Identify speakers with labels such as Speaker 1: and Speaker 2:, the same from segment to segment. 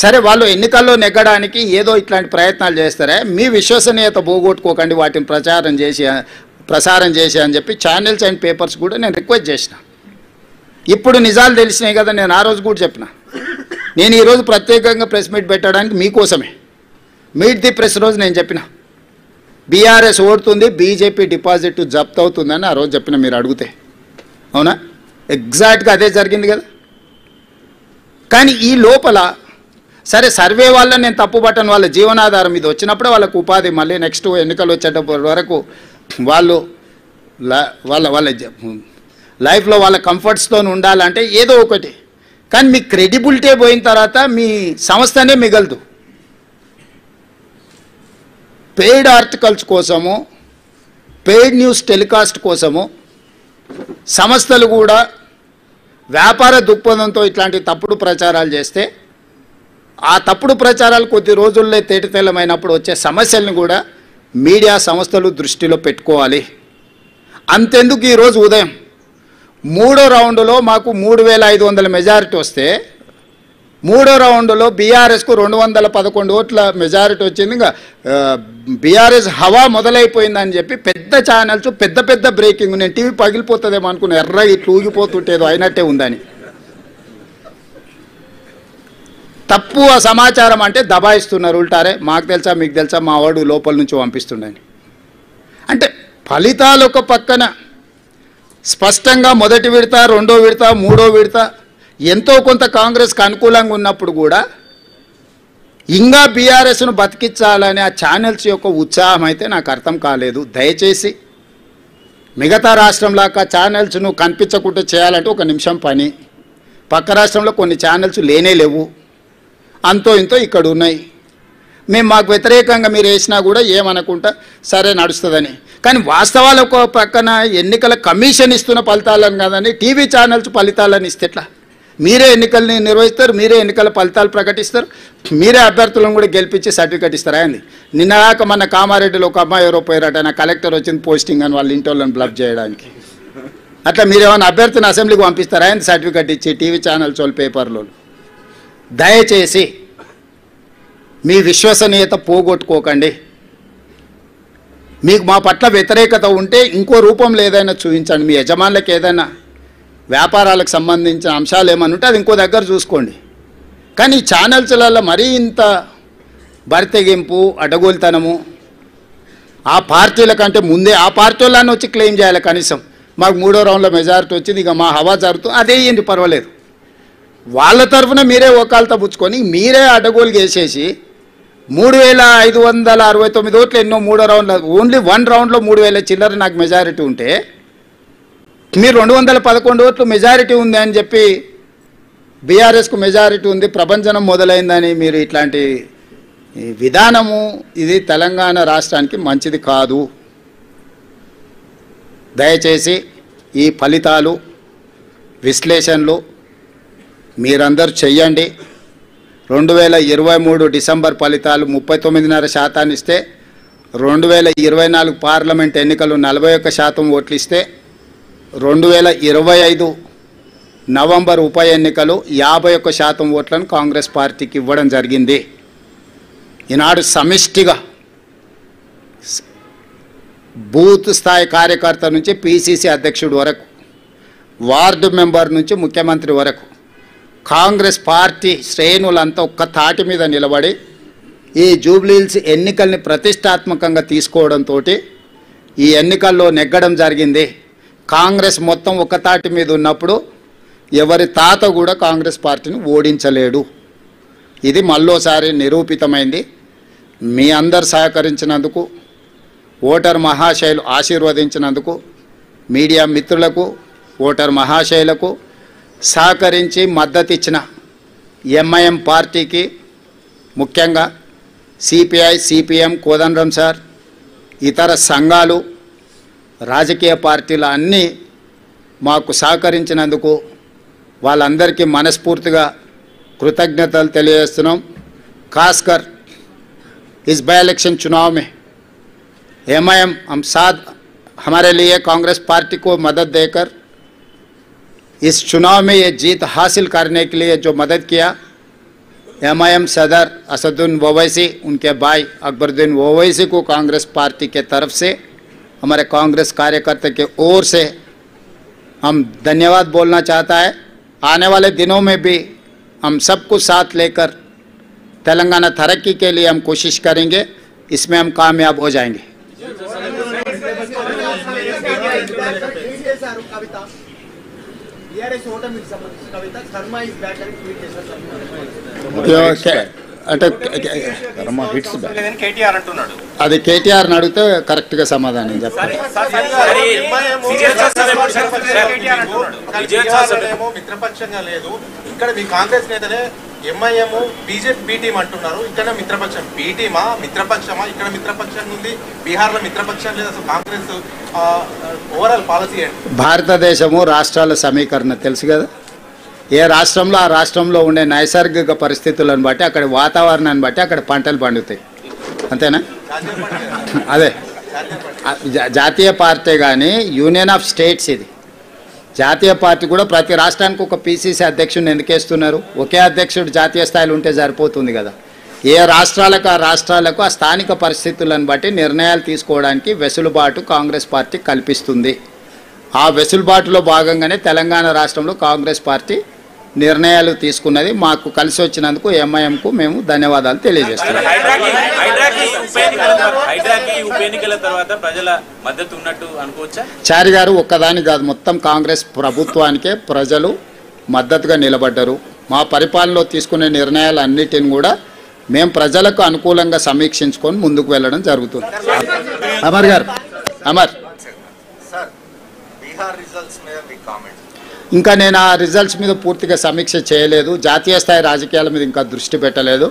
Speaker 1: సరే వాళ్ళు ఎన్నికల్లో నెగ్గడానికి ఏదో ఇట్లాంటి ప్రయత్నాలు చేస్తారే, మీ విశ్వసనీయత పోగొట్టుకోకండి వాటిని ప్రసారం చేసి అని చెప్పి ఛానల్స్ అండ్ పేపర్స్ కూడా నేను రిక్వెస్ట్ చేసిన. ఇప్పుడు నిజాలు తెలిసినాయి కదా, నేను ఆ రోజు కూడా చెప్పిన. నేను ఈరోజు ప్రత్యేకంగా ప్రెస్ మీట్ పెట్టడానికి మీకోసమే మీట్ ది ప్రెస్ రోజు నేను చెప్పిన బీఆర్ఎస్ ఓడుతుంది, బీజేపీ డిపాజిట్ జప్త్ అవుతుందని ఆ రోజు చెప్పిన. మీరు అడిగితే అవునా, ఎగ్జాక్ట్గా అదే జరిగింది కదా. కానీ ఈ లోపల సరే సర్వే వల్ల నేను తప్పుపట్టను, వాళ్ళ జీవనాధారం ఇది వచ్చినప్పుడే వాళ్ళకు ఉపాధి, మళ్ళీ నెక్స్ట్ ఎన్నికలు వచ్చేటప్పటి వరకు వాళ్ళు వాళ్ళ లైఫ్లో వాళ్ళ కంఫర్ట్స్తో ఉండాలంటే ఏదో ఒకటి. కానీ మీ క్రెడిబిలిటీ పోయిన తర్వాత మీ సంస్థనే మిగలదు. పెయిడ్ ఆర్టికల్స్ కోసము, పెయిడ్ న్యూస్ టెలికాస్ట్ కోసము సంస్థలు కూడా వ్యాపార దృక్పథంతో ఇట్లాంటి తప్పుడు ప్రచారాలు చేస్తే ఆ తప్పుడు ప్రచారాలు కొద్ది రోజుల్లో తేటతెల్లమైనప్పుడు వచ్చే సమస్యలను కూడా మీడియా సంస్థలు దృష్టిలో పెట్టుకోవాలి. అంతెందుకు ఈరోజు ఉదయం 3వ రౌండ్లో మాకు 3500 మెజారిటీ వస్తే 3వ రౌండ్లో బీఆర్ఎస్కు 211 ఓట్ల మెజారిటీ వచ్చింది. ఇంకా బీఆర్ఎస్ హవా మొదలైపోయిందని చెప్పి పెద్ద ఛానల్స్ పెద్ద పెద్ద బ్రేకింగ్, నేను టీవీ పగిలిపోతుందేమో అనుకున్నా, ఎర్ర ఇట్లా ఊగిపోతుంటేదో అయినట్టే ఉందని. తప్పు సమాచారం అంటే దబాయిస్తున్నారు ఉల్టారే, మాకు తెలుసా మీకు తెలుసా మా వాడు లోపల నుంచి పంపిస్తుండని. అంటే ఫలితాలు ఒక పక్కన స్పష్టంగా మొదటి విడత, రెండో విడత, మూడో విడత ఎంతో కొంత కాంగ్రెస్కి అనుకూలంగా ఉన్నప్పుడు కూడా ఇంకా బీఆర్ఎస్ను బతికించాలనే ఆ ఛానల్స్ యొక్క ఉత్సాహం అయితే నాకు అర్థం కాలేదు. దయచేసి మిగతా రాష్ట్రంలాగా ఛానల్స్ను కనిపించకుండా చేయాలంటే ఒక నిమిషం పని. పక్క రాష్ట్రంలో కొన్ని ఛానల్స్ లేనే లేవు, అంతో ఇంతో ఇక్కడ ఉన్నాయి. మేము మాకు వ్యతిరేకంగా మీరు వేసినా కూడా ఏమనుకుంటా సరే నడుస్తుందని. కానీ వాస్తవాలు ఒక పక్కన ఎన్నికల కమిషన్ ఇస్తున్న ఫలితాలను కాదని టీవీ ఛానల్స్ ఫలితాలను ఇస్తే ఎట్లా? మీరే ఎన్నికల్ని నిర్వహిస్తారు, మీరే ఎన్నికల ఫలితాలు ప్రకటిస్తారు, మీరే అభ్యర్థులను కూడా గెలిపించి సర్టిఫికెట్ ఇస్తారా అండి? నిన్నగాక మన కామారెడ్డిలో ఒక అమ్మాయి ఎవరో పోయారట, నా కలెక్టర్ వచ్చింది పోస్టింగ్ అని వాళ్ళ ఇంటి వాళ్ళని బ్లబ్ చేయడానికి. అట్లా మీరేమైనా అభ్యర్థిని అసెంబ్లీకి పంపిస్తారా అండి సర్టిఫికెట్ ఇచ్చి టీవీ ఛానల్స్ వాళ్ళు పేపర్లో? దయచేసి మీ విశ్వసనీయత పోగొట్టుకోకండి. మీకు మా పట్ల వ్యతిరేకత ఉంటే ఇంకో రూపంలో ఏదైనా చూపించండి. మీ యజమానులకు ఏదైనా వ్యాపారాలకు సంబంధించిన అంశాలు ఏమైనా ఉంటే అది ఇంకో దగ్గర చూసుకోండి. కానీ ఈ ఛానల్స్లలో మరీ ఇంత బరితెగింపు, అడ్డగోలుతనము, ఆ పార్టీల కంటే ముందే ఆ పార్టీ వాళ్ళని వచ్చి క్లెయిమ్ చేయాలి. కనీసం మాకు 3వ రౌండ్లో మెజారిటీ వచ్చింది, ఇక మా హవా జరుగుతుంది, అదే ఏంటి పర్వాలేదు. వాళ్ళ తరఫున మీరే ఓకాలతో పుచ్చుకొని మీరే అడ్డగోలు చేసేసి 3569 ఓట్లు ఎన్నో 3వ రౌండ్లో, ఓన్లీ 1 రౌండ్లో 3000 చిల్లర నాకు మెజారిటీ ఉంటే మీరు 211 ఓట్లు మెజారిటీ ఉంది అని చెప్పి బీఆర్ఎస్కు మెజారిటీ ఉంది, ప్రభంజనం మొదలైందని మీరు ఇట్లాంటి విధానము ఇది తెలంగాణ రాష్ట్రానికి మంచిది కాదు. దయచేసి ఈ ఫలితాలు విశ్లేషణలు మీరందరూ చెయ్యండి. 2023 డిసెంబర్ ఫలితాలు 39.5% ఇస్తే 2024 పార్లమెంట్ ఎన్నికలు 41% ఓట్లు ఇస్తే 2025 నవంబర్ ఉప ఎన్నికలు 51% ఓట్లను కాంగ్రెస్ పార్టీకి ఇవ్వడం జరిగింది. ఈనాడు సమిష్టిగా బూత్ స్థాయి కార్యకర్త నుంచి పీసీసీ అధ్యక్షుడు వరకు, వార్డు మెంబర్ నుంచి ముఖ్యమంత్రి వరకు కాంగ్రెస్ పార్టీ శ్రేణులంతా ఒక్క తాటి మీద నిలబడి ఈ జూబ్లీహిల్స్ ఎన్నికల్ని ప్రతిష్టాత్మకంగా తీసుకోవడంతో ఈ ఎన్నికల్లో నెగ్గడం జరిగింది. కాంగ్రెస్ మొత్తం ఒక్క తాటి మీద ఉన్నప్పుడు ఎవరి తాత కూడా కాంగ్రెస్ పార్టీని ఓడించలేడు. ఇది మళ్ళోసారి నిరూపితమైంది. మీ అందరు సహకరించినందుకు, ఓటర్ మహాశయులు ఆశీర్వదించినందుకు, మీడియా మిత్రులకు, ఓటర్ మహాశయులకు సహకరించి మద్దతు ఇచ్చిన ఎంఐఎం పార్టీకి, ముఖ్యంగా సిపిఐ, సిపిఎం, కోదండరాం సార్, ఇతర సంఘాలు, రాజకీయ పార్టీలు అన్నీ మాకు సహకరించినందుకు వాళ్ళందరికీ మనస్ఫూర్తిగా कृतज्ञतలు తెలియజేస్తున్నాం. खासकर इस बाई इलेक्शन चुनाव में एमआईएम हम साथ हमारे लिए कांग्रेस पार्टी को मदद देकर इस चुनाव में ये जीत हासिल करने के लिए जो मदद किया, एमआईएम सदर असदुद्दीन ओवैसी, उनके भाई अकबरुद्दीन ओवैसी को कांग्रेस पार्टी के तरफ से, हमारे कांग्रेस कार्यकर्ता के ओर से हम धन्यवाद बोलना चाहता है। आने वाले दिनों में भी हम सबको साथ लेकर तेलंगाना तरक्की के लिए हम कोशिश करेंगे, इसमें हम कामयाब हो जाएंगे। అంటే అది కేటీఆర్ అడిగితే కరెక్ట్ గా సమాధానం చెప్పాలి.
Speaker 2: మిత్రపక్షంగా లేదు, ఇక్కడ మీ కాంగ్రెస్ నేతలే ఎంఐఎం బీజేపీ బి టీం అంటున్నారు. ఇక్కడ మిత్రపక్షం బి టీమా మిత్రపక్షమా? ఇక్కడ మిత్రపక్షం ఉంది, బీహార్లో మిత్రపక్షం లేదు. అసలు కాంగ్రెస్ ఓవరాల్ పాలసీ ఏంటి?
Speaker 1: భారతదేశము రాష్ట్రాల సమీకరణ తెలుసు కదా. ఏ రాష్ట్రంలో ఆ రాష్ట్రంలో ఉండే నైసర్గిక పరిస్థితులను బట్టి, అక్కడ వాతావరణాన్ని బట్టి అక్కడ పంటలు పండుతాయి, అంతేనా? అదే జాతీయ పార్టీ కానీ యూనియన్ ఆఫ్ స్టేట్స్ ఇది. జాతీయ పార్టీ కూడా ప్రతి రాష్ట్రానికి ఒక పీసీసీ అధ్యక్షుడిని ఎందుకు వేస్తున్నారు? ఒకే అధ్యక్షుడు జాతీయ స్థాయిలో ఉంటే సరిపోతుంది కదా. ఏ రాష్ట్రాలకు ఆ రాష్ట్రాలకు ఆ స్థానిక పరిస్థితులను బట్టి నిర్ణయాలు తీసుకోవడానికి వెసులుబాటు కాంగ్రెస్ పార్టీ కల్పిస్తుంది. ఆ వెసులుబాటులో భాగంగానే తెలంగాణ రాష్ట్రంలో కాంగ్రెస్ పార్టీ నిర్ణయాలు తీసుకున్నది. మాకు కలిసి వచ్చినందుకు ఎంఐఎంకు మేము ధన్యవాదాలు తెలియజేస్తున్నాం. చారి గారు ఒక్కదాని కాదు, మొత్తం కాంగ్రెస్ ప్రభుత్వానికే ప్రజలు మద్దతుగా నిలబడ్డారు. మా పరిపాలనలో తీసుకునే నిర్ణయాలన్నిటిని కూడా మేము ప్రజలకు అనుకూలంగా సమీక్షించుకొని ముందుకు వెళ్ళడం జరుగుతుంది. అమర్ గారు, అమర్ ఇంకా నేను ఆ రిజల్ట్స్ మీద పూర్తిగా సమీక్ష చేయలేదు. జాతీయ స్థాయి రాజకీయాల మీద ఇంకా దృష్టి పెట్టలేదు.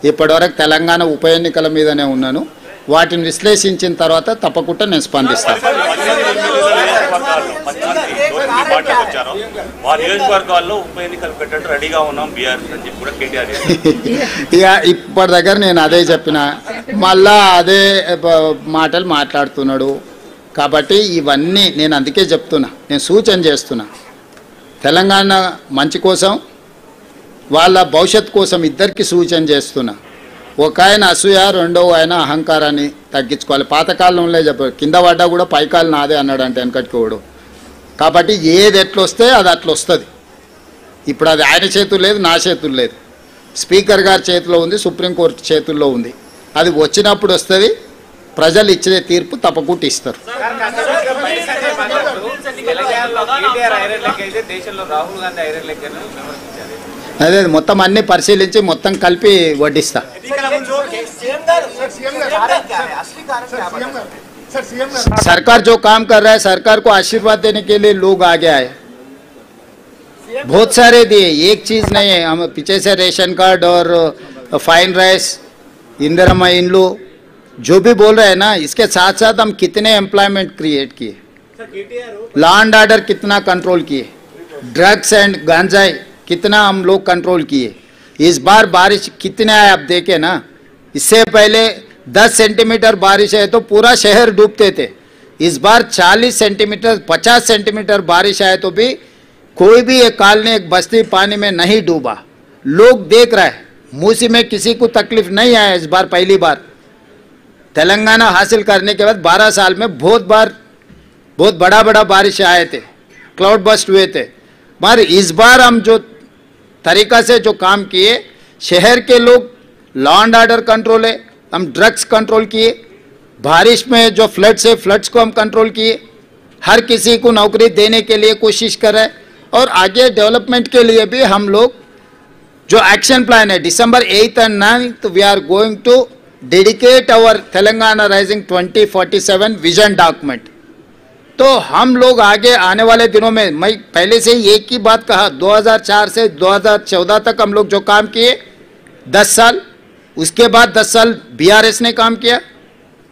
Speaker 1: ఇప్పటివరకు తెలంగాణ ఉప ఎన్నికల మీదనే ఉన్నాను. వాటిని విశ్లేషించిన తర్వాత తప్పకుండా నేను స్పందిస్తాను. ఇక ఇప్పటి దగ్గర నేను అదే చెప్పిన, మళ్ళా అదే మాటలు మాట్లాడుతున్నాడు. కాబట్టి ఇవన్నీ నేను అందుకే చెప్తున్నా, నేను సూచన చేస్తున్నా. తెలంగాణ మంచి కోసం, వాళ్ళ భవిష్యత్తు కోసం ఇద్దరికి సూచన చేస్తున్నా. ఒక ఆయన అసూయ, రెండవ ఆయన అహంకారాన్ని తగ్గించుకోవాలి. పాతకాలంలో చెప్పారు, కింద పడ్డా కూడా పైకాలు నాదే అన్నాడు అంటే వెనకటికోడు. కాబట్టి ఏది ఎట్లొస్తే అది అట్లా వస్తుంది. ఇప్పుడు అది ఆయన చేతులు లేదు, నా చేతులు లేదు, స్పీకర్ గారి చేతిలో ఉంది, సుప్రీంకోర్టు చేతుల్లో ఉంది. అది వచ్చినప్పుడు వస్తుంది. ప్రజలు ఇచ్చే తీర్పు తప్పకుండా ఇస్తారు. అదే మొత్తం అన్ని పరిశీలించి మొత్తం కలిపి వడ్డిస్తా. सरकार जो काम कर रहा है, सरकार को आशीर्वाद देने के लिए लोग आगे आए, बहुत सारे दिए, एक चीज नहीं है. हम पीछे से रेशन कार्ड और फाइन राइस, इंदिरा इंड्लू जो भी बोल रहे हैं ना, इसके साथ साथ हम कितने एम्प्लॉयमेंट क्रिएट किए, लॉ एंड ऑर्डर कितना कंट्रोल किए, ड्रग्स एंड गांजाई कितना हम लोग कंट्रोल किए. इस बार बारिश कितने आए आप देखे ना. इससे पहले 10 सेंटीमीटर बारिश है तो पूरा शहर डूबते थे. इस बार 40 सेंटीमीटर 50 सेंटीमीटर बारिश आए तो भी कोई भी एक कॉलोनी, एक बस्ती पानी में नहीं डूबा. लोग देख रहे हैं, मूसी में किसी को तकलीफ नहीं आया. इस बार पहली बार तेलंगाना हासिल करने के बाद 12 साल में बहुत बड़ा बारिश आए थे, क्लाउड बस्ट हुए थे. मगर इस बार हम जो तरीका से जो काम किए, शहर के लोग, लॉ एंड ऑर्डर कंट्रोल है, हम ड्रग्स कंट्रोल किए, बारिश में जो फ्लड्स को हम कंट्रोल किए, हर किसी को नौकरी देने के लिए कोशिश कर रहे हैं. और आगे डेवलपमेंट के लिए भी हम लोग जो एक्शन प्लान है, December 8th and 9th we are going to dedicate our Telangana Rising 2047 vision document. तो हम लोग आगे आने वाले दिनों में, मैं पहले से एक ही बात कहा, 2004 से 2014 तक हम लोग जो काम किए 10 साल, उसके बाद 10 साल BRS ने काम किया.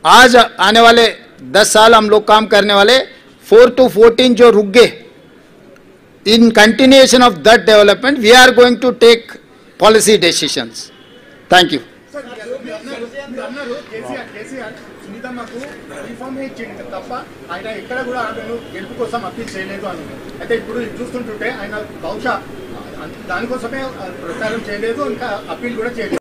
Speaker 1: आज आने वाले 10 साल हम लोग काम करने वाले. 4 to 14 जो रुक गए, in continuation of that development we are going to take policy decisions. Thank you.
Speaker 3: సునీతమ్మకు రిఫార్మ్ ఇచ్చింది తప్ప ఆయన ఎక్కడ కూడా ఆమెను గెలుపు కోసం అప్పీల్ చేయలేదు అని. అయితే ఇప్పుడు చూస్తుంటుంటే ఆయన బహుశా దానికోసమే ప్రచారం చేయలేదు, ఇంకా అప్పీల్ కూడా చేయలేదు.